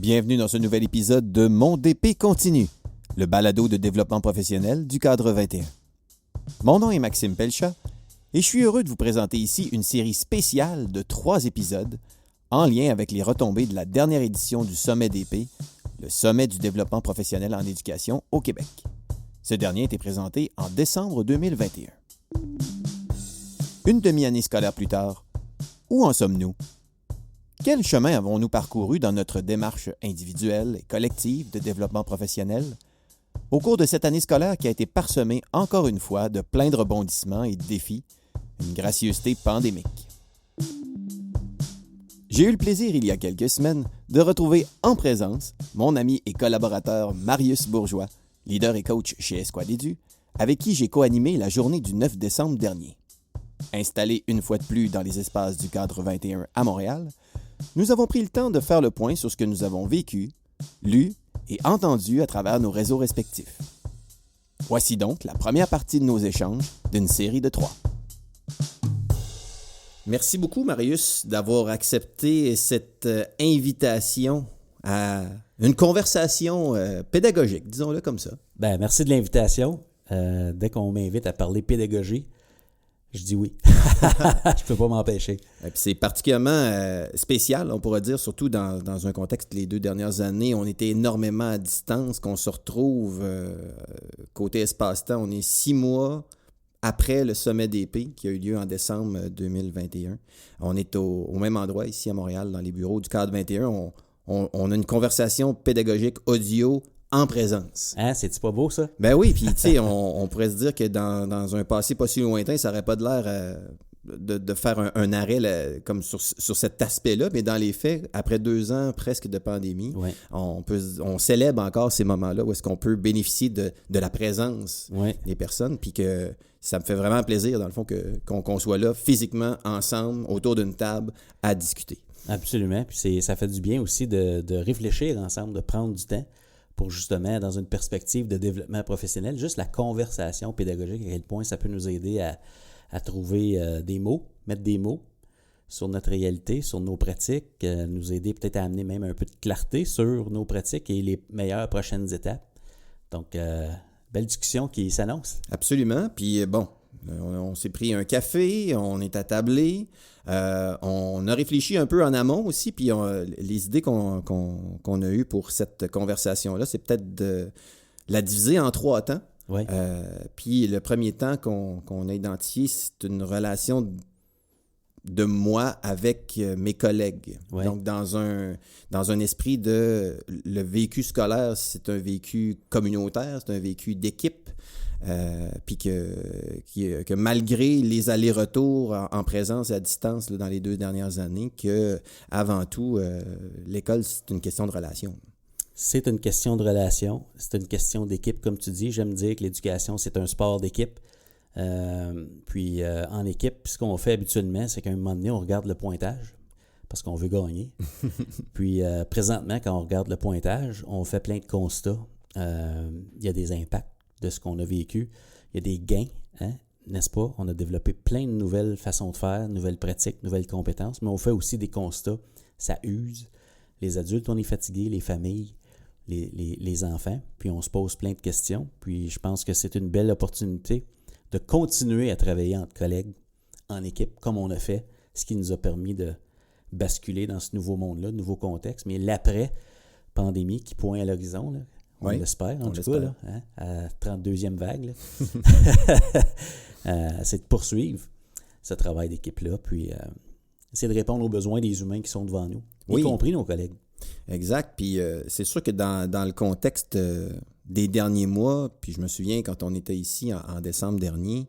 Bienvenue dans ce nouvel épisode de Mon DP continue, le balado de développement professionnel du cadre 21. Mon nom est Maxime Pelchat et je suis heureux de vous présenter ici une série spéciale de 3 épisodes en lien avec les retombées de la dernière édition du Sommet DP, le Sommet du développement professionnel en éducation au Québec. Ce dernier a été présenté en décembre 2021. Une demi-année scolaire plus tard, où en sommes-nous? Quel chemin avons-nous parcouru dans notre démarche individuelle et collective de développement professionnel au cours de cette année scolaire qui a été parsemée encore une fois de plein de rebondissements et de défis, une gracieuseté pandémique? J'ai eu le plaisir il y a quelques semaines de retrouver en présence mon ami et collaborateur Marius Bourgeois, leader et coach chez Escouade Édu, avec qui j'ai co-animé la journée du 9 décembre dernier. Installé une fois de plus dans les espaces du cadre 21 à Montréal, nous avons pris le temps de faire le point sur ce que nous avons vécu, lu et entendu à travers nos réseaux respectifs. Voici donc la première partie de nos échanges d'une série de 3. Merci beaucoup, Marius, d'avoir accepté cette invitation à une conversation pédagogique, disons-le comme ça. Ben, merci de l'invitation. Dès qu'on m'invite à parler pédagogie, je dis oui. Je peux pas m'empêcher. Et puis c'est particulièrement spécial, on pourrait dire, surtout dans un contexte, les 2 dernières années, on était énormément à distance, qu'on se retrouve côté espace-temps. On est 6 mois après le sommet d'épée qui a eu lieu en décembre 2021. On est au même endroit ici à Montréal, dans les bureaux du cadre 21. On a une conversation pédagogique audio en présence. Hein, c'est-tu pas beau, ça? Ben oui, puis tu sais, on pourrait se dire que dans un passé pas si lointain, ça n'aurait pas de l'air de faire un arrêt là, comme sur cet aspect-là, mais dans les faits, après 2 ans presque de pandémie, Ouais. on célèbre encore ces moments-là où est-ce qu'on peut bénéficier de la présence Ouais. des personnes, puis que ça me fait vraiment plaisir, dans le fond, qu'on soit là physiquement, ensemble, autour d'une table, à discuter. Absolument. Puis ça fait du bien aussi de réfléchir ensemble, de prendre du temps pour justement, dans une perspective de développement professionnel, juste la conversation pédagogique, à quel point ça peut nous aider à trouver des mots, mettre des mots sur notre réalité, sur nos pratiques, nous aider peut-être à amener même un peu de clarté sur nos pratiques et les meilleures prochaines étapes. Donc, belle discussion qui s'annonce. Absolument. Puis bon, on s'est pris un café, on est attablé, on a réfléchi un peu en amont aussi, puis les idées qu'on a eues pour cette conversation-là, c'est peut-être de la diviser en 3 temps. Ouais. Puis le premier temps qu'on a identifié, c'est une relation de moi avec mes collègues. Ouais. Donc, dans un esprit de le vécu scolaire, c'est un vécu communautaire, c'est un vécu d'équipe, puis que malgré les allers-retours en présence et à distance là, dans les 2 dernières années, que avant tout, l'école, c'est une question de relation. C'est une question de relation, c'est une question d'équipe, comme tu dis. J'aime dire que l'éducation, c'est un sport d'équipe. En équipe, ce qu'on fait habituellement, c'est qu'à un moment donné, on regarde le pointage parce qu'on veut gagner. Puis présentement, quand on regarde le pointage, on fait plein de constats. Il y a des impacts de ce qu'on a vécu. Il y a des gains, hein, n'est-ce pas? On a développé plein de nouvelles façons de faire, nouvelles pratiques, nouvelles compétences, mais on fait aussi des constats. Ça use. Les adultes, on est fatigués, les familles, les enfants, puis on se pose plein de questions. Puis je pense que c'est une belle opportunité de continuer à travailler entre collègues, en équipe, comme on a fait, ce qui nous a permis de basculer dans ce nouveau monde-là, nouveau contexte. Mais l'après-pandémie qui pointe à l'horizon, là, on l'espère, en tout cas, là, hein, à 32e vague, là, c'est de poursuivre ce travail d'équipe-là, puis c'est de répondre aux besoins des humains qui sont devant nous, y compris nos collègues. Exact. Puis c'est sûr que dans le contexte des derniers mois, puis je me souviens quand on était ici en décembre dernier,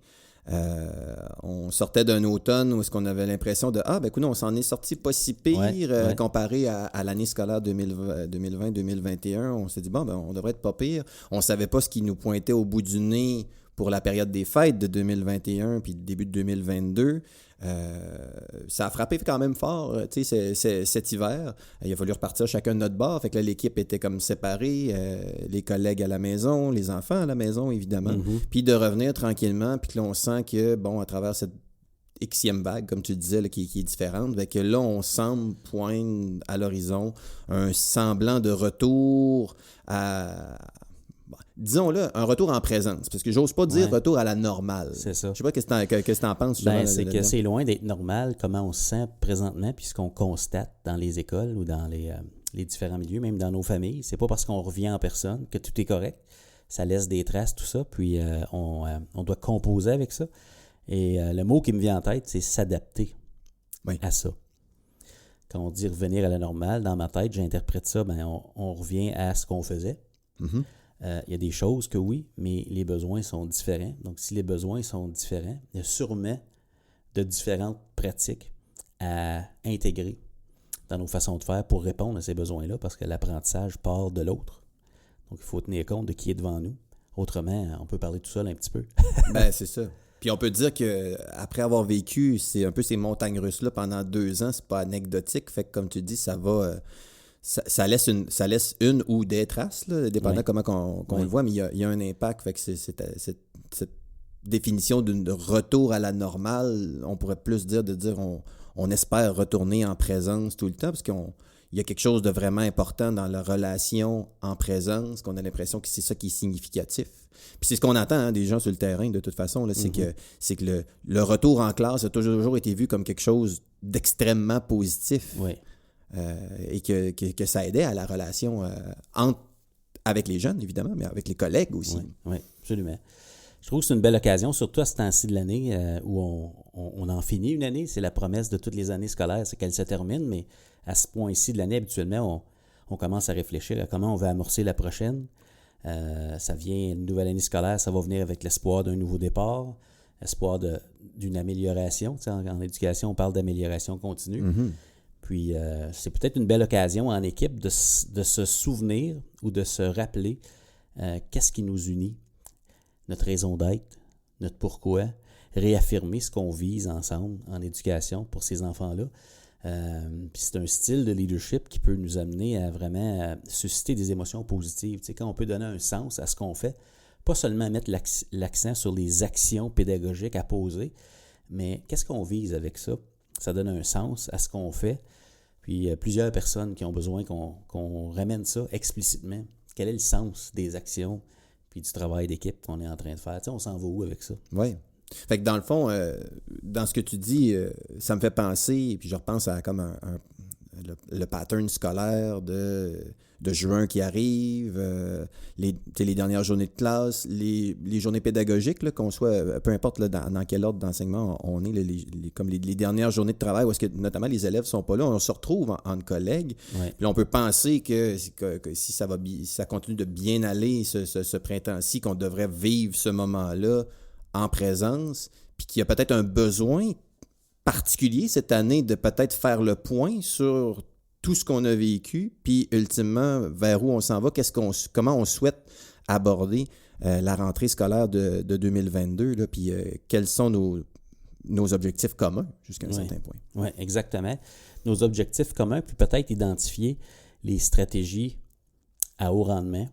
on sortait d'un automne où est-ce qu'on avait l'impression de écoute, on s'en est sorti pas si pire comparé à l'année scolaire 2020-2021. On s'est dit on devrait être pas pire. On savait pas ce qui nous pointait au bout du nez pour la période des fêtes de 2021 puis le début de 2022. Ça a frappé quand même fort, tu sais, cet hiver. Il a fallu repartir chacun de notre bord. Fait que là, l'équipe était comme séparée, les collègues à la maison, les enfants à la maison, évidemment. Mm-hmm. Puis de revenir tranquillement, puis que là, on sent que, à travers Xème vague, comme tu le disais, là, qui est différente. Fait que là, on semble poindre à l'horizon un semblant de retour à... disons-le, un retour en présence. Parce que j'ose pas dire retour à la normale. C'est ça. Je sais pas qu'est-ce que t'en penses. C'est que c'est loin d'être normal comment on se sent présentement, puis ce qu'on constate dans les écoles ou dans les différents milieux, même dans nos familles. C'est pas parce qu'on revient en personne que tout est correct. Ça laisse des traces, tout ça, puis on doit composer avec ça. Et le mot qui me vient en tête, c'est s'adapter à ça. Quand on dit revenir à la normale, dans ma tête, j'interprète ça, on revient à ce qu'on faisait. Mm-hmm. Il y a des choses que oui, mais les besoins sont différents. Donc, si les besoins sont différents, il y a sûrement de différentes pratiques à intégrer dans nos façons de faire pour répondre à ces besoins-là, parce que l'apprentissage part de l'autre. Donc, il faut tenir compte de qui est devant nous. Autrement, on peut parler tout seul un petit peu. C'est ça. Puis on peut dire qu'après avoir vécu c'est un peu ces montagnes russes-là pendant 2 ans, c'est pas anecdotique. Fait que comme tu dis, ça va... Ça laisse une ou des traces, là, dépendant comment qu'on le voit, mais il y a un impact. Fait que cette définition de retour à la normale, on pourrait plus dire on espère retourner en présence tout le temps, parce qu'il y a quelque chose de vraiment important dans la relation en présence, qu'on a l'impression que c'est ça qui est significatif. Puis c'est ce qu'on entend des gens sur le terrain, de toute façon, là, c'est que le retour en classe a toujours été vu comme quelque chose d'extrêmement positif. Oui. Et que ça aidait à la relation avec les jeunes, évidemment, mais avec les collègues aussi. Oui, absolument. Je trouve que c'est une belle occasion, surtout à ce temps-ci de l'année où on en finit une année. C'est la promesse de toutes les années scolaires, c'est qu'elle se termine, mais à ce point-ci de l'année, habituellement, on commence à réfléchir à comment on va amorcer la prochaine. Ça vient, une nouvelle année scolaire, ça va venir avec l'espoir d'un nouveau départ, l'espoir d'une amélioration. Tu sais, en éducation, on parle d'amélioration continue. Mm-hmm. Puis, c'est peut-être une belle occasion en équipe de se souvenir ou de se rappeler qu'est-ce qui nous unit, notre raison d'être, notre pourquoi, réaffirmer ce qu'on vise ensemble en éducation pour ces enfants-là. Puis c'est un style de leadership qui peut nous amener à vraiment susciter des émotions positives. Tu sais, quand on peut donner un sens à ce qu'on fait, pas seulement mettre l'accent sur les actions pédagogiques à poser, mais qu'est-ce qu'on vise avec ça? Ça donne un sens à ce qu'on fait. Puis il y a plusieurs personnes qui ont besoin qu'on ramène ça explicitement. Quel est le sens des actions puis du travail d'équipe qu'on est en train de faire? Tu sais, on s'en va où avec ça? Oui. Fait que dans le fond, dans ce que tu dis, ça me fait penser, puis je repense à comme le pattern scolaire de juin qui arrive, les dernières journées de classe, les journées pédagogiques, là, qu'on soit, peu importe là, dans quel ordre d'enseignement on est, comme les dernières journées de travail, où est-ce que notamment les élèves ne sont pas là, on se retrouve entre collègues. Ouais. Puis on peut penser que si ça continue de bien aller ce printemps-ci, qu'on devrait vivre ce moment-là en présence, puis qu'il y a peut-être un besoin particulier cette année de peut-être faire le point sur tout ce qu'on a vécu, puis ultimement, vers où on s'en va, comment on souhaite aborder la rentrée scolaire de 2022, là, puis quels sont nos objectifs communs jusqu'à un certain point. Oui, exactement. Nos objectifs communs, puis peut-être identifier les stratégies à haut rendement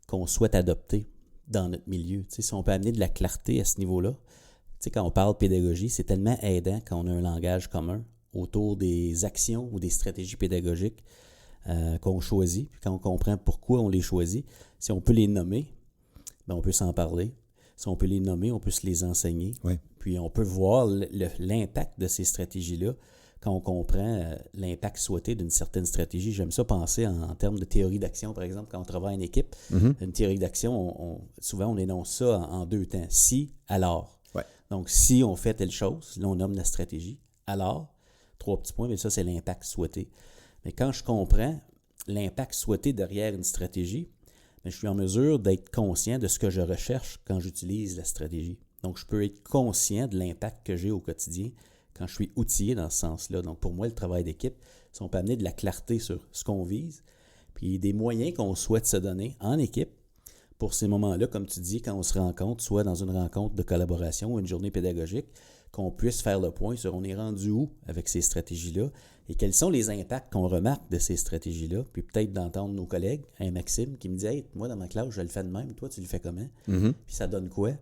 qu'on souhaite adopter dans notre milieu. Tu sais, si on peut amener de la clarté à ce niveau-là, tu sais, quand on parle pédagogie, c'est tellement aidant quand on a un langage commun autour des actions ou des stratégies pédagogiques qu'on choisit, puis quand on comprend pourquoi on les choisit. Si on peut les nommer, on peut s'en parler. Si on peut les nommer, on peut se les enseigner. Ouais. Puis on peut voir l'impact de ces stratégies-là quand on comprend l'impact souhaité d'une certaine stratégie. J'aime ça penser en termes de théorie d'action, par exemple, quand on travaille en équipe. Mm-hmm. Une théorie d'action, souvent on énonce ça en 2 temps. Si, alors. Ouais. Donc, si on fait telle chose, là on nomme la stratégie. Alors, 3 petits points, mais ça c'est l'impact souhaité. Mais quand je comprends l'impact souhaité derrière une stratégie, je suis en mesure d'être conscient de ce que je recherche quand j'utilise la stratégie. Donc, je peux être conscient de l'impact que j'ai au quotidien quand je suis outillé dans ce sens-là. Donc, pour moi, le travail d'équipe, si on peut amener de la clarté sur ce qu'on vise, puis des moyens qu'on souhaite se donner en équipe pour ces moments-là, comme tu dis, quand on se rencontre, soit dans une rencontre de collaboration ou une journée pédagogique, qu'on puisse faire le point sur on est rendu où avec ces stratégies-là et quels sont les impacts qu'on remarque de ces stratégies-là, puis peut-être d'entendre nos collègues, un Maxime qui me dit « Hey, moi dans ma classe, je le fais de même, toi tu le fais comment? » Mm-hmm. Puis ça donne quoi?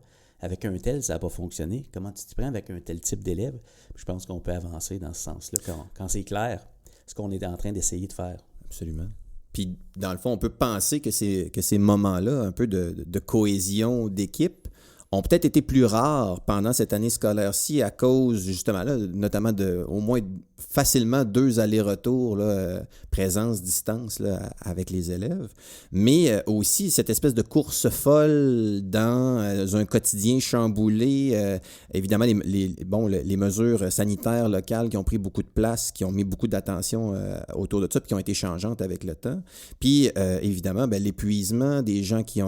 avec un tel, ça n'a pas fonctionné. Comment tu t'y prends avec un tel type d'élève? Puis je pense qu'on peut avancer dans ce sens-là quand c'est clair ce qu'on est en train d'essayer de faire. Absolument. Puis, dans le fond, on peut penser que ces moments-là, un peu de cohésion d'équipe, ont peut-être été plus rares pendant cette année scolaire-ci à cause, justement, là, notamment de au moins facilement 2 allers-retours, là, présence-distance là, avec les élèves, mais aussi cette espèce de course folle dans un quotidien chamboulé. Évidemment, les mesures sanitaires locales qui ont pris beaucoup de place, qui ont mis beaucoup d'attention autour de ça, puis qui ont été changeantes avec le temps. Puis, évidemment, l'épuisement des gens qui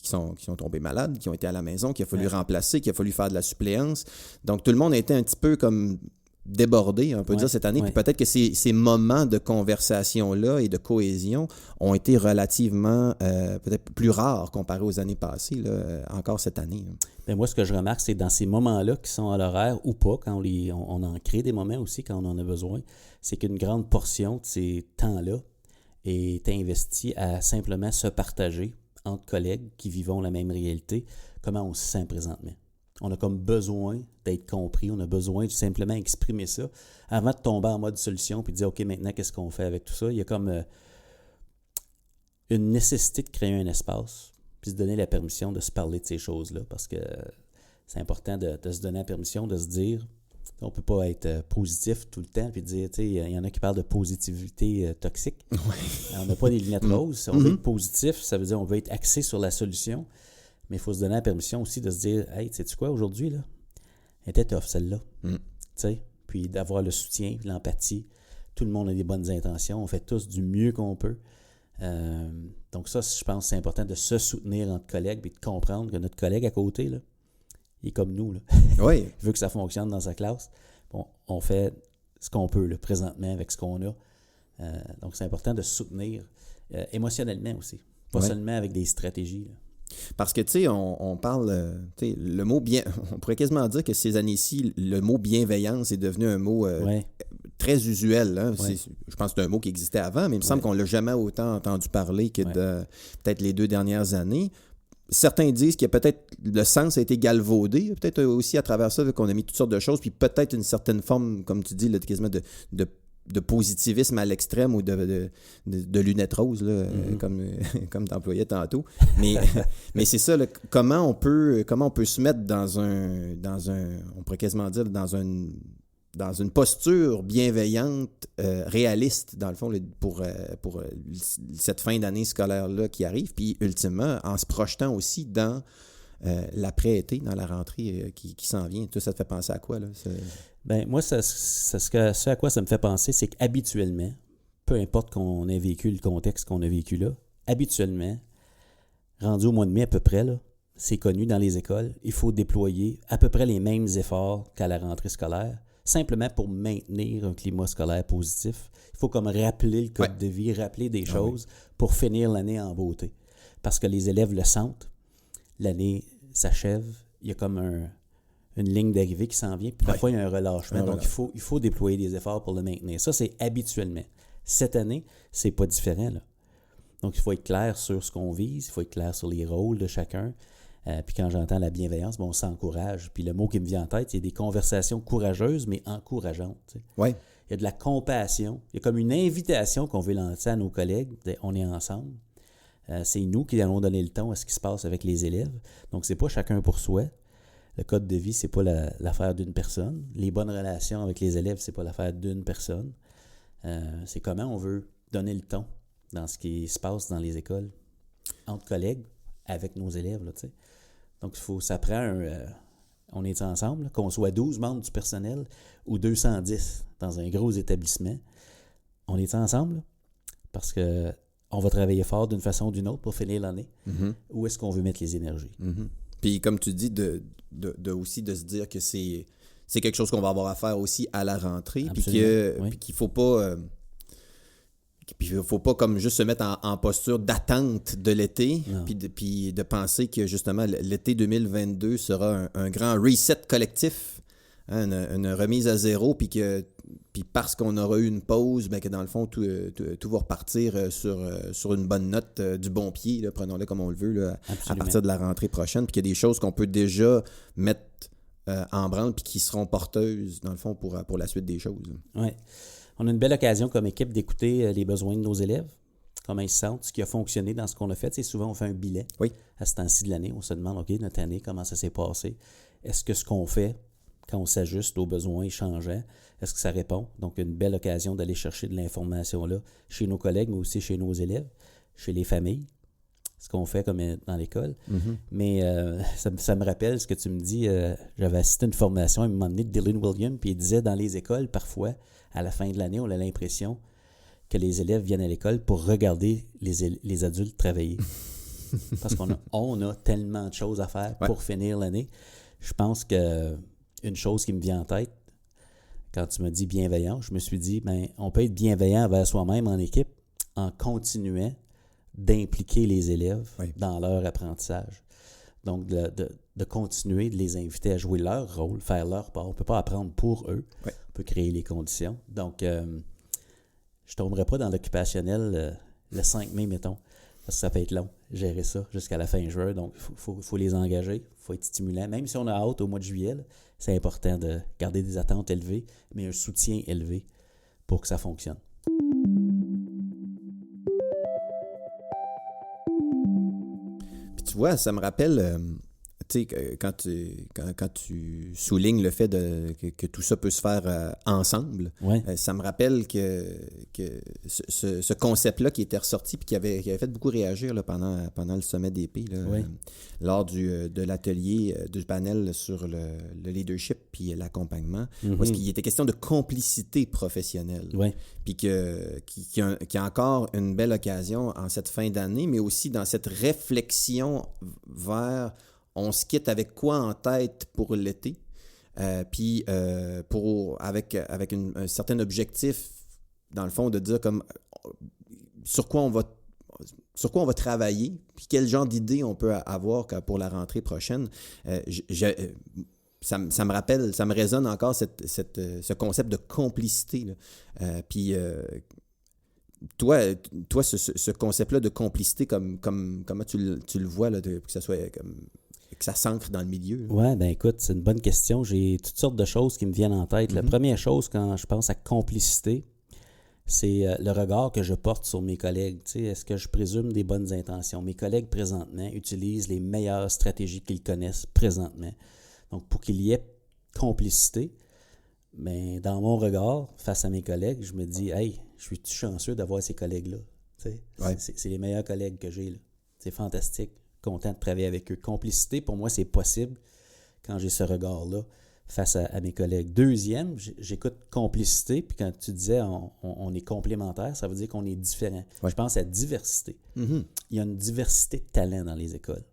sont tombés malades, qui ont été à la maison, qu'il a fallu remplacer, qu'il a fallu faire de la suppléance. Donc, tout le monde a été un petit peu comme débordé, on peut dire, cette année. Puis peut-être que ces moments de conversation-là et de cohésion ont été relativement peut-être plus rares comparés aux années passées, là, encore cette année. Bien, moi, ce que je remarque, c'est dans ces moments-là qui sont à l'horaire ou pas, quand on en crée des moments aussi quand on en a besoin, c'est qu'une grande portion de ces temps-là est investie à simplement se partager entre collègues qui vivons la même réalité, comment on se sent présentement. On a comme besoin d'être compris, on a besoin de simplement exprimer ça avant de tomber en mode solution puis de dire « OK, maintenant, qu'est-ce qu'on fait avec tout ça? » Il y a comme une nécessité de créer un espace puis se donner la permission de se parler de ces choses-là parce que c'est important de se donner la permission de se dire on ne peut pas être positif tout le temps puis dire, tu sais, il y en a qui parlent de positivité toxique. On n'a pas des lunettes roses. On veut être positif, ça veut dire on veut être axé sur la solution. Mais il faut se donner la permission aussi de se dire « Hey, sais-tu quoi, aujourd'hui, là? Elle était tough, celle-là. Tu sais, puis d'avoir le soutien, l'empathie. Tout le monde a des bonnes intentions. On fait tous du mieux qu'on peut. Donc ça, je pense que c'est important de se soutenir entre collègues et de comprendre que notre collègue à côté, là, il est comme nous. Là. Oui. Il veut que ça fonctionne dans sa classe. Bon, on fait ce qu'on peut là, présentement avec ce qu'on a. Donc c'est important de se soutenir émotionnellement aussi. Pas seulement avec des stratégies, là. Parce que, tu sais, on parle, tu sais, le mot bien, on pourrait quasiment dire que ces années-ci, le mot bienveillance est devenu un mot très usuel. Hein? Je pense que c'est un mot qui existait avant, mais il me semble qu'on ne l'a jamais autant entendu parler que de peut-être les 2 dernières années. Certains disent que peut-être le sens a été galvaudé, peut-être aussi à travers ça qu'on a mis toutes sortes de choses, puis peut-être une certaine forme, comme tu dis, là, quasiment de positivisme à l'extrême ou de lunettes roses, là, comme tu employais tantôt. Mais c'est ça, là, comment on peut se mettre dans un on pourrait quasiment dire, dans une posture bienveillante, réaliste, dans le fond, pour cette fin d'année scolaire-là qui arrive, puis ultimement, en se projetant aussi dans l'après-été, dans la rentrée qui s'en vient. Tout ça te fait penser à quoi, là? Bien, moi, ce à quoi ça me fait penser, c'est qu'habituellement, peu importe qu'on ait vécu le contexte qu'on a vécu là, habituellement, rendu au mois de mai à peu près, là, c'est connu dans les écoles, il faut déployer à peu près les mêmes efforts qu'à la rentrée scolaire, simplement pour maintenir un climat scolaire positif. Il faut comme rappeler le code de vie, rappeler des choses pour finir l'année en beauté. Parce que les élèves le sentent, l'année s'achève, il y a comme une ligne d'arrivée qui s'en vient, puis parfois il y a un relâchement. Donc il faut déployer des efforts pour le maintenir. Ça, c'est habituellement. Cette année, c'est pas différent, là. Donc il faut être clair sur ce qu'on vise, il faut être clair sur les rôles de chacun. Puis quand j'entends la bienveillance, on s'encourage. Puis le mot qui me vient en tête, c'est des conversations courageuses, mais encourageantes. Tu sais. Oui. Il y a de la compassion. Il y a comme une invitation qu'on veut lancer à nos collègues. On est ensemble. C'est nous qui allons donner le ton à ce qui se passe avec les élèves. Donc, c'est pas chacun pour soi. Le code de vie, c'est pas l'affaire d'une personne. Les bonnes relations avec les élèves, c'est pas l'affaire d'une personne. C'est comment on veut donner le ton dans ce qui se passe dans les écoles, entre collègues, avec nos élèves, là, tu sais. Donc, ça prend on est ensemble, là, qu'on soit 12 membres du personnel ou 210 dans un gros établissement. On est ensemble, là, parce que on va travailler fort d'une façon ou d'une autre pour finir l'année. Où est-ce qu'on veut mettre les énergies? Puis, comme tu dis, aussi de se dire que c'est quelque chose qu'on va avoir à faire aussi à la rentrée, puis qu'il faut pas... Puis il ne faut pas comme juste se mettre en posture d'attente de l'été, puis de penser que justement l'été 2022 sera un grand reset collectif, hein, une remise à zéro, puis que puis parce qu'on aura eu une pause, que dans le fond, tout va repartir sur une bonne note du bon pied, là, prenons-le comme on le veut, là, à partir de la rentrée prochaine, puis qu'il y a des choses qu'on peut déjà mettre en branle, puis qui seront porteuses, dans le fond, pour la suite des choses. Oui. On a une belle occasion comme équipe d'écouter les besoins de nos élèves, comment ils se sentent, ce qui a fonctionné dans ce qu'on a fait. Tu sais, souvent, on fait un bilan à ce temps-ci de l'année. On se demande, OK, notre année, comment ça s'est passé? Est-ce que ce qu'on fait, quand on s'ajuste aux besoins changeants, est-ce que ça répond? Donc, une belle occasion d'aller chercher de l'information là chez nos collègues, mais aussi chez nos élèves, chez les familles, ce qu'on fait comme dans l'école. Mm-hmm. Mais ça me rappelle ce que tu me dis. J'avais assisté à une formation à un moment donné de Dylan Williams, puis il disait dans les écoles, parfois, à la fin de l'année, on a l'impression que les élèves viennent à l'école pour regarder les adultes travailler. Parce qu'on a tellement de choses à faire pour finir l'année. Je pense que une chose qui me vient en tête, quand tu me dis bienveillant, je me suis dit, on peut être bienveillant envers soi-même en équipe en continuant d'impliquer les élèves dans leur apprentissage. Donc, de continuer de les inviter à jouer leur rôle, faire leur part. On ne peut pas apprendre pour eux. On peut créer les conditions. Donc, je ne tomberai pas dans l'occupationnel le 5 mai, mettons, parce que ça peut être long, gérer ça jusqu'à la fin juin. Donc, il faut les engager, il faut être stimulant. Même si on a hâte au mois de juillet, là, c'est important de garder des attentes élevées, mais un soutien élevé pour que ça fonctionne. Puis tu vois, ça me rappelle... Tu sais, quand tu soulignes le fait que tout ça peut se faire ensemble, ça me rappelle que ce concept-là qui était ressorti et qui avait fait beaucoup réagir là, pendant le sommet d'épée, lors de l'atelier du panel sur le leadership puis l'accompagnement, parce qu'il était question de complicité professionnelle. Puis qu'il y a encore une belle occasion en cette fin d'année, mais aussi dans cette réflexion vers... On se quitte avec quoi en tête pour l'été, puis avec un certain objectif, dans le fond, de dire comme sur quoi on va travailler, puis quel genre d'idées on peut avoir pour la rentrée prochaine. Ça me rappelle, ça me résonne encore ce concept de complicité, là. Puis toi, ce concept-là de complicité, comment tu le vois, là, que ça soit que ça s'ancre dans le milieu? Oui, bien écoute, c'est une bonne question. J'ai toutes sortes de choses qui me viennent en tête. La première chose, quand je pense à complicité, c'est le regard que je porte sur mes collègues. Tu sais, est-ce que je présume des bonnes intentions? Mes collègues, présentement, utilisent les meilleures stratégies qu'ils connaissent présentement. Donc, pour qu'il y ait complicité, bien, dans mon regard, face à mes collègues, je me dis, hey, je suis chanceux d'avoir ces collègues-là. Tu sais, c'est les meilleurs collègues que j'ai, là. C'est fantastique. Content de travailler avec eux. Complicité, pour moi, c'est possible quand j'ai ce regard-là face à mes collègues. Deuxième, j'écoute complicité, puis quand tu disais on est complémentaires, ça veut dire qu'on est différents. Je pense à diversité. Il y a une diversité de talents dans les écoles.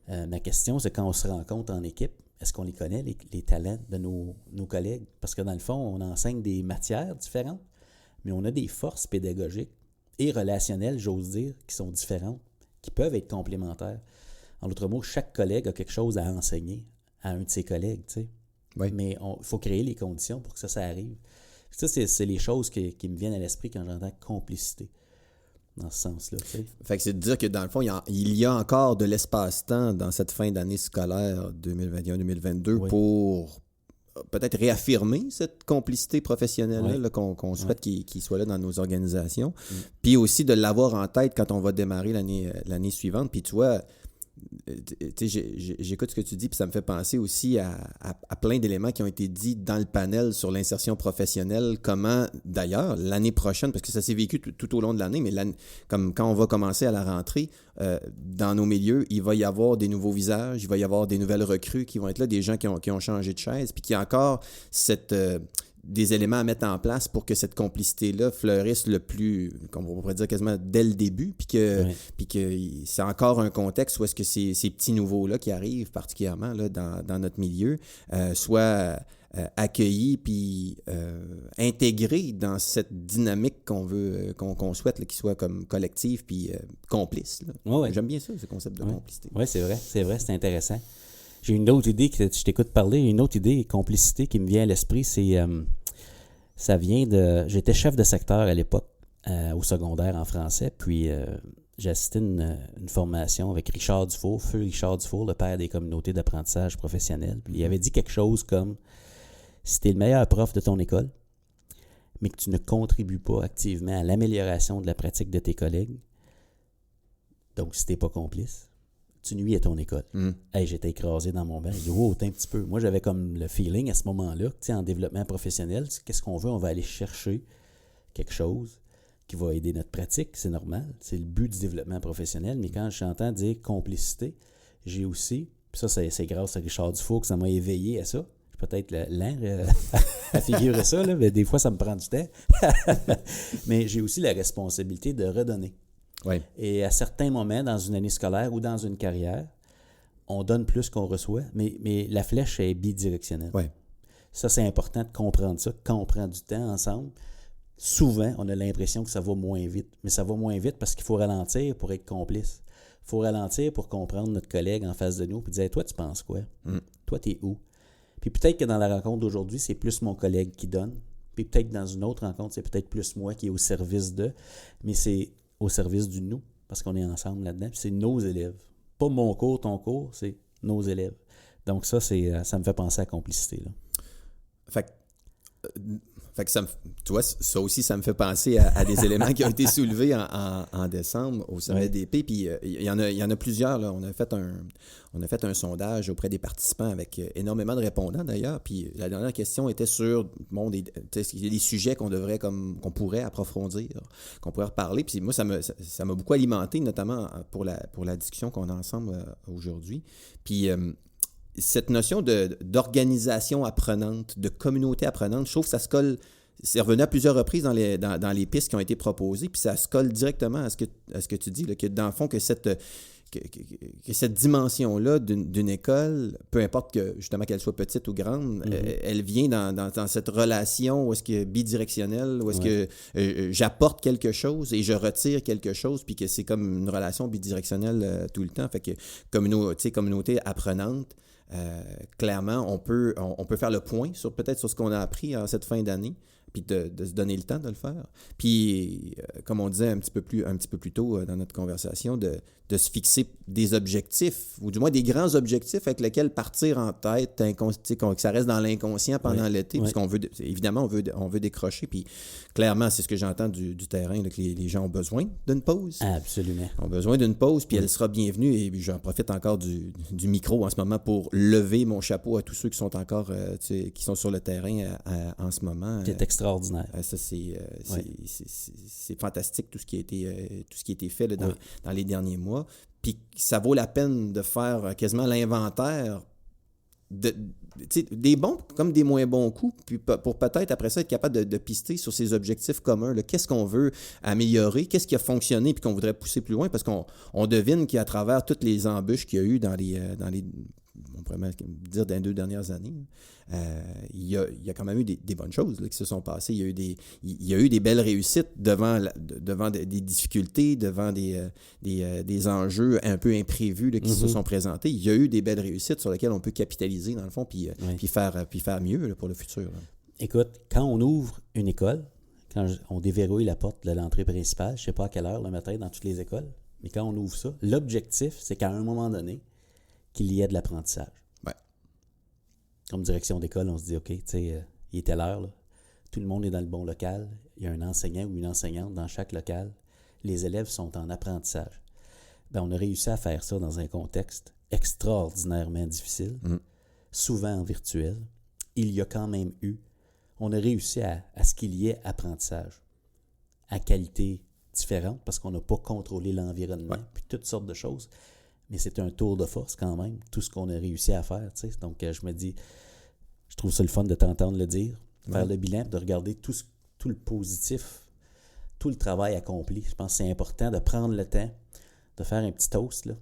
Ma question, c'est quand on se rencontre en équipe, est-ce qu'on les connaît, les talents de nos collègues? Parce que dans le fond, on enseigne des matières différentes, mais on a des forces pédagogiques et relationnelles, j'ose dire, qui sont différentes, qui peuvent être complémentaires. En d'autres mots, chaque collègue a quelque chose à enseigner à un de ses collègues, tu sais. Mais il faut créer les conditions pour que ça arrive. Ça, c'est les choses qui me viennent à l'esprit quand j'entends complicité, dans ce sens-là, tu sais. Fait que c'est de dire que, dans le fond, il y a encore de l'espace-temps dans cette fin d'année scolaire 2021-2022 pour peut-être réaffirmer cette complicité professionnelle là, qu'on souhaite qu'il soit là dans nos organisations. Puis aussi de l'avoir en tête quand on va démarrer l'année suivante. Puis tu vois, j'écoute ce que tu dis, puis ça me fait penser aussi à plein d'éléments qui ont été dits dans le panel sur l'insertion professionnelle. Comment, d'ailleurs, l'année prochaine, parce que ça s'est vécu tout au long de l'année, mais comme quand on va commencer à la rentrée, dans nos milieux, il va y avoir des nouveaux visages, il va y avoir des nouvelles recrues qui vont être là, des gens qui ont changé de chaise, puis qu'il y a encore des éléments à mettre en place pour que cette complicité-là fleurisse le plus, comme on pourrait dire quasiment dès le début, puis que c'est encore un contexte où est-ce que ces petits nouveaux-là qui arrivent particulièrement là, dans notre milieu soient accueillis puis intégrés dans cette dynamique qu'on souhaite là, qu'il soit comme collectif puis complice. Là. J'aime bien ça, ce concept de complicité. Oui, c'est vrai, c'est intéressant. J'ai une autre idée que je t'écoute parler, une autre idée, complicité qui me vient à l'esprit, c'est Ça vient de... J'étais chef de secteur à l'époque, au secondaire en français, puis j'ai assisté une formation avec Richard Dufour, feu Richard Dufour, le père des communautés d'apprentissage professionnel. Puis il avait dit quelque chose comme, si tu es le meilleur prof de ton école, mais que tu ne contribues pas activement à l'amélioration de la pratique de tes collègues, donc si tu n'es pas complice, tu nuis à ton école. Hey, j'étais écrasé dans mon banc. J'ai dit, oh, un petit peu. Moi, j'avais comme le feeling à ce moment-là, que, en développement professionnel, qu'est-ce qu'on veut? On va aller chercher quelque chose qui va aider notre pratique, c'est normal. C'est le but du développement professionnel. Mais quand j'entends dire complicité, j'ai aussi, puis ça, c'est grâce à Richard Dufour que ça m'a éveillé à ça. Peut-être lent à figurer ça, là, mais des fois, ça me prend du temps. Mais j'ai aussi la responsabilité de redonner. Ouais. Et à certains moments, dans une année scolaire ou dans une carrière, on donne plus qu'on reçoit, mais la flèche est bidirectionnelle. Ouais. Ça, c'est important de comprendre ça. Quand on prend du temps ensemble, souvent, on a l'impression que ça va moins vite. Mais ça va moins vite parce qu'il faut ralentir pour être complice. Il faut ralentir pour comprendre notre collègue en face de nous et dire, toi, tu penses quoi? Toi, t'es où? Puis peut-être que dans la rencontre d'aujourd'hui, c'est plus mon collègue qui donne. Puis peut-être que dans une autre rencontre, c'est peut-être plus moi qui est au service de. Mais c'est au service du nous, parce qu'on est ensemble là-dedans. Puis c'est nos élèves. Pas mon cours, ton cours, c'est nos élèves. Donc ça, ça me fait penser à complicité, là. Fait que tu vois, ça aussi, ça me fait penser à des éléments qui ont été soulevés en décembre au sommet d'épée. Puis il y en a plusieurs, là. On a fait un sondage auprès des participants avec énormément de répondants d'ailleurs. Puis la dernière question était sur des sujets qu'on pourrait approfondir, qu'on pourrait reparler. Puis moi, ça m'a beaucoup alimenté, notamment pour la discussion qu'on a ensemble aujourd'hui. Puis cette notion d'organisation apprenante, de communauté apprenante, je trouve que ça se colle, c'est revenu à plusieurs reprises dans les pistes qui ont été proposées, puis ça se colle directement à ce que tu dis, là, que dans le fond, que cette dimension-là d'une école, peu importe justement qu'elle soit petite ou grande, elle vient dans cette relation où est-ce que bidirectionnelle, où est-ce que j'apporte quelque chose et je retire quelque chose, puis que c'est comme une relation bidirectionnelle tout le temps. Fait que communauté apprenante, clairement, on peut faire le point peut-être sur ce qu'on a appris en cette fin d'année, puis de se donner le temps de le faire. Puis, comme on disait un petit peu plus tôt dans notre conversation, de se fixer des objectifs, ou du moins des grands objectifs avec lesquels partir en tête, que ça reste dans l'inconscient pendant l'été, parce qu'on veut, évidemment, on veut décrocher. Puis, clairement, c'est ce que j'entends du terrain, là, que les gens ont besoin d'une pause. Absolument. Ont besoin d'une pause, puis elle sera bienvenue. Et j'en profite encore du micro en ce moment pour lever mon chapeau à tous ceux qui sont encore qui sont sur le terrain en ce moment. C'est extraordinaire. Ça, c'est fantastique, tout ce qui a été fait là, dans les derniers mois. Puis ça vaut la peine de faire quasiment l'inventaire des bons comme des moins bons coups, puis pour peut-être après ça être capable de pister sur ces objectifs communs. Là. Qu'est-ce qu'on veut améliorer? Qu'est-ce qui a fonctionné puis qu'on voudrait pousser plus loin? Parce qu'on devine qu'à travers toutes les embûches qu'il y a eu dans les on pourrait même dire dans les 2 dernières années, il y a quand même eu des bonnes choses là, qui se sont passées. Il y a eu des belles réussites devant des difficultés, devant des enjeux un peu imprévus là, qui se sont présentés. Il y a eu des belles réussites sur lesquelles on peut capitaliser, dans le fond, puis faire mieux là, pour le futur. Là. Écoute, quand on ouvre une école, quand on déverrouille la porte de l'entrée principale, je ne sais pas à quelle heure le matin dans toutes les écoles, mais quand on ouvre ça, l'objectif, c'est qu'à un moment donné, qu'il y ait de l'apprentissage. Ouais. Comme direction d'école, on se dit, OK, tu sais, il est telle heure, là. Tout le monde est dans le bon local. Il y a un enseignant ou une enseignante dans chaque local. Les élèves sont en apprentissage. Bien, on a réussi à faire ça dans un contexte extraordinairement difficile, souvent en virtuel. Il y a quand même on a réussi à ce qu'il y ait apprentissage à qualité différente parce qu'on n'a pas contrôlé l'environnement, puis toutes sortes de choses. Mais c'est un tour de force quand même, tout ce qu'on a réussi à faire. Tu sais. Donc, je me dis, je trouve ça le fun de t'entendre le dire, faire le bilan, de regarder tout le positif, tout le travail accompli. Je pense que c'est important de prendre le temps de faire un petit toast là,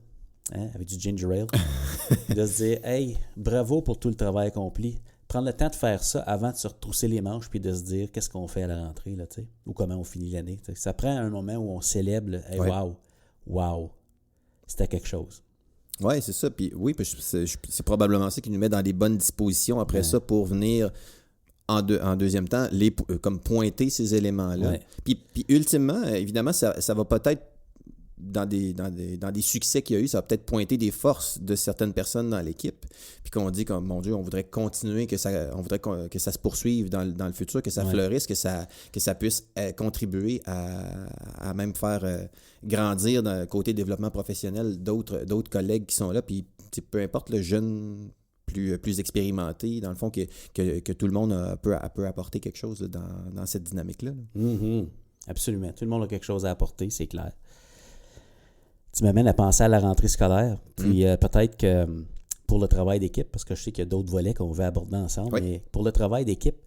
avec du ginger ale, de se dire, hey, bravo pour tout le travail accompli. Prendre le temps de faire ça avant de se retrousser les manches puis de se dire qu'est-ce qu'on fait à la rentrée, là, tu sais, ou comment on finit l'année. Tu sais. Ça prend un moment où on célèbre, hey, wow. C'était quelque chose. Oui, c'est ça. Puis c'est probablement ça qui nous met dans les bonnes dispositions après ça pour venir en deuxième temps, comme pointer ces éléments-là. Ouais. Puis ultimement, évidemment, ça va peut-être, dans des succès qu'il y a eu, ça va peut-être pointer des forces de certaines personnes dans l'équipe. Puis qu'on dit, comme, mon Dieu, on voudrait continuer, on voudrait que ça se poursuive dans le futur, que ça fleurisse, que ça puisse contribuer à même faire grandir dans le côté développement professionnel d'autres collègues qui sont là. Puis peu importe le jeune plus expérimenté, dans le fond, que tout le monde peut apporter quelque chose dans cette dynamique-là. Mm-hmm. Absolument. Tout le monde a quelque chose à apporter, c'est clair. Tu m'amènes à penser à la rentrée scolaire, puis peut-être que pour le travail d'équipe, parce que je sais qu'il y a d'autres volets qu'on veut aborder ensemble, mais pour le travail d'équipe,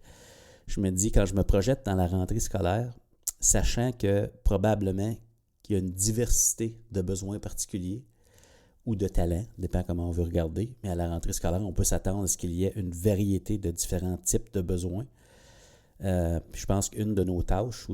je me dis, quand je me projette dans la rentrée scolaire, sachant que probablement qu'il y a une diversité de besoins particuliers ou de talents, dépend comment on veut regarder, mais à la rentrée scolaire, on peut s'attendre à ce qu'il y ait une variété de différents types de besoins. Puis je pense qu'une de nos tâches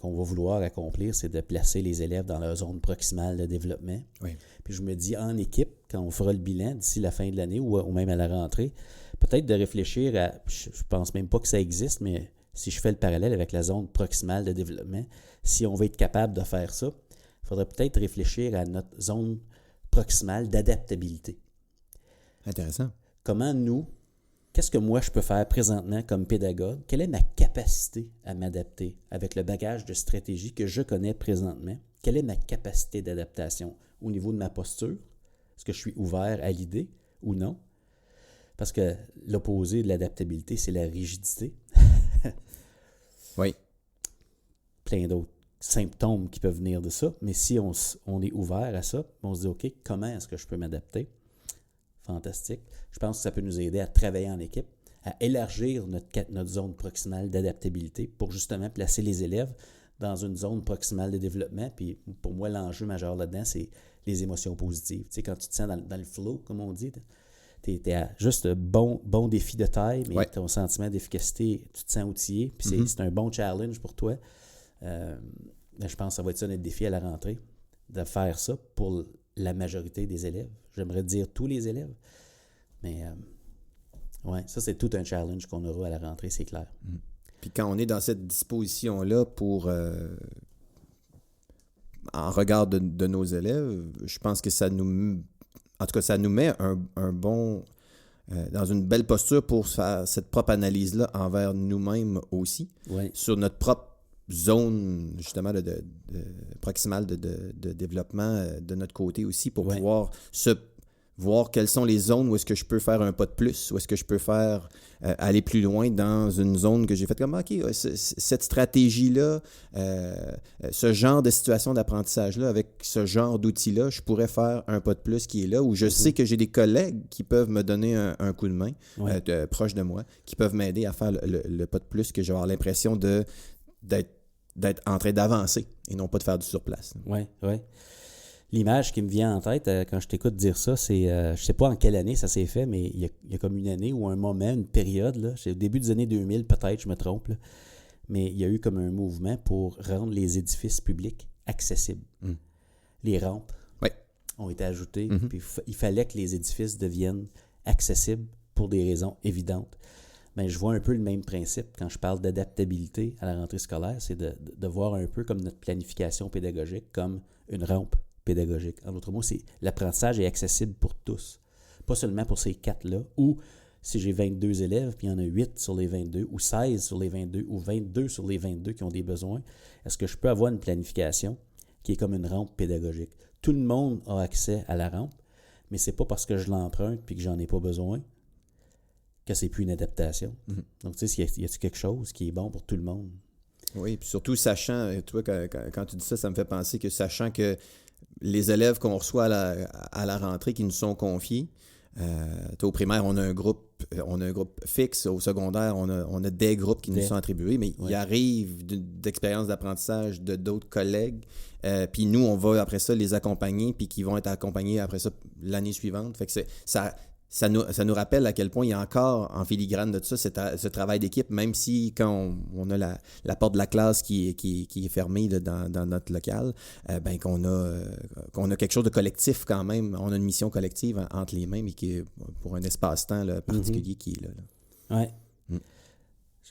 qu'on va vouloir accomplir, c'est de placer les élèves dans leur zone proximale de développement. Oui. Puis je me dis, en équipe, quand on fera le bilan d'ici la fin de l'année ou même à la rentrée, peut-être de réfléchir à, je pense même pas que ça existe, mais si je fais le parallèle avec la zone proximale de développement, si on veut être capable de faire ça, il faudrait peut-être réfléchir à notre zone proximale d'adaptabilité. Intéressant. Comment qu'est-ce que moi je peux faire présentement comme pédagogue? Quelle est ma capacité à m'adapter avec le bagage de stratégie que je connais présentement? Quelle est ma capacité d'adaptation au niveau de ma posture? Est-ce que je suis ouvert à l'idée ou non? Parce que l'opposé de l'adaptabilité, c'est la rigidité. Oui. Plein d'autres symptômes qui peuvent venir de ça. Mais si on est ouvert à ça, on se dit, OK, comment est-ce que je peux m'adapter? Fantastique. Je pense que ça peut nous aider à travailler en équipe, à élargir notre zone proximale d'adaptabilité pour justement placer les élèves dans une zone proximale de développement. Puis pour moi, l'enjeu majeur là-dedans, c'est les émotions positives. Tu sais, quand tu te sens dans le flow, comme on dit, tu es à juste bon défi de taille, mais ton sentiment d'efficacité, tu te sens outillé. Puis c'est un bon challenge pour toi. Je pense que ça va être ça notre défi à la rentrée, de faire ça pour la majorité des élèves. J'aimerais dire tous les élèves. Mais ça, c'est tout un challenge qu'on aura à la rentrée, c'est clair. Puis quand on est dans cette disposition-là pour, en regard de nos élèves, je pense que ça nous met un bon, dans une belle posture pour faire cette propre analyse-là envers nous-mêmes aussi, sur notre propre zone, justement, de proximale de développement de notre côté aussi, pour pouvoir voir quelles sont les zones où est-ce que je peux faire un pas de plus, où est-ce que je peux faire aller plus loin dans une zone que j'ai faite comme, OK, cette stratégie-là, ce genre de situation d'apprentissage-là, avec ce genre d'outils-là, je pourrais faire un pas de plus qui est là, où je sais que j'ai des collègues qui peuvent me donner un coup de main, proches de moi, qui peuvent m'aider à faire le pas de plus, que j'ai l'impression d'être en train d'avancer et non pas de faire du surplace. Oui. L'image qui me vient en tête quand je t'écoute dire ça, c'est, je ne sais pas en quelle année ça s'est fait, mais il y a comme une année ou un moment, une période, là, c'est au début des années 2000 peut-être, je me trompe, là, mais il y a eu comme un mouvement pour rendre les édifices publics accessibles. Les rampes ont été ajoutées, puis il fallait que les édifices deviennent accessibles pour des raisons évidentes. Mais je vois un peu le même principe quand je parle d'adaptabilité à la rentrée scolaire, c'est de voir un peu comme notre planification pédagogique comme une rampe pédagogique. En d'autres mots, l'apprentissage est accessible pour tous, pas seulement pour ces 4-là, ou si j'ai 22 élèves, puis il y en a 8 sur les 22, ou 16 sur les 22, ou 22 sur les 22 qui ont des besoins, est-ce que je peux avoir une planification qui est comme une rampe pédagogique? Tout le monde a accès à la rampe, mais c'est pas parce que je l'emprunte puis que j'en ai pas besoin que c'est plus une adaptation. Donc, tu sais, y a-t-il quelque chose qui est bon pour tout le monde? Oui, puis surtout sachant, tu vois, quand tu dis ça, ça me fait penser que sachant que les élèves qu'on reçoit à la rentrée qui nous sont confiés, au primaire, on a un groupe fixe. Au secondaire, on a des groupes qui nous sont attribués, mais il arrive d'expériences d'apprentissage de d'autres collègues. Puis nous, on va après ça les accompagner, puis qui vont être accompagnés après ça l'année suivante. Fait que ça nous rappelle à quel point il y a encore en filigrane de tout ça ce travail d'équipe, même si quand on a la porte de la classe qui est fermée là, dans notre local, qu'on a quelque chose de collectif quand même. On a une mission collective entre les mains, mais qui est pour un espace-temps là, particulier qui est là. Oui.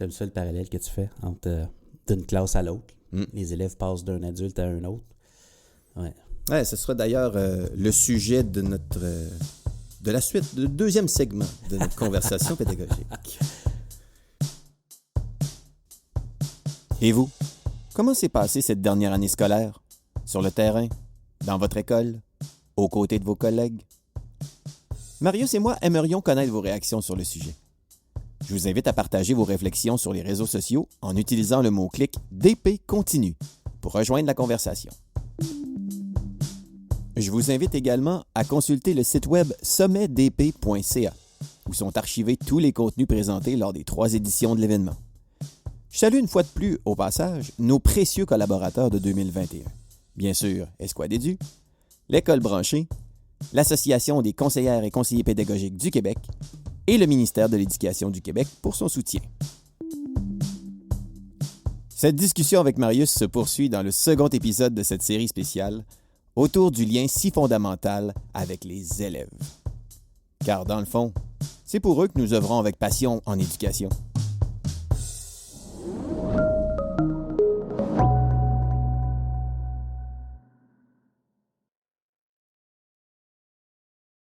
J'aime ça le parallèle que tu fais entre d'une classe à l'autre. Mm. Les élèves passent d'un adulte à un autre. Ouais. Ouais, ce sera d'ailleurs le sujet de notre de la suite, du deuxième segment de notre conversation pédagogique. Et vous, comment s'est passée cette dernière année scolaire? Sur le terrain? Dans votre école? Aux côtés de vos collègues? Marius et moi aimerions connaître vos réactions sur le sujet. Je vous invite à partager vos réflexions sur les réseaux sociaux en utilisant le mot-clic DP Continue pour rejoindre la conversation. Je vous invite également à consulter le site web sommetdp.ca où sont archivés tous les contenus présentés lors des 3 éditions de l'événement. Je salue une fois de plus, au passage, nos précieux collaborateurs de 2021. Bien sûr, Escouade Édu, l'École branchée, l'Association des conseillères et conseillers pédagogiques du Québec et le ministère de l'Éducation du Québec pour son soutien. Cette discussion avec Marius se poursuit dans le second épisode de cette série spéciale autour du lien si fondamental avec les élèves. Car dans le fond, c'est pour eux que nous œuvrons avec passion en éducation.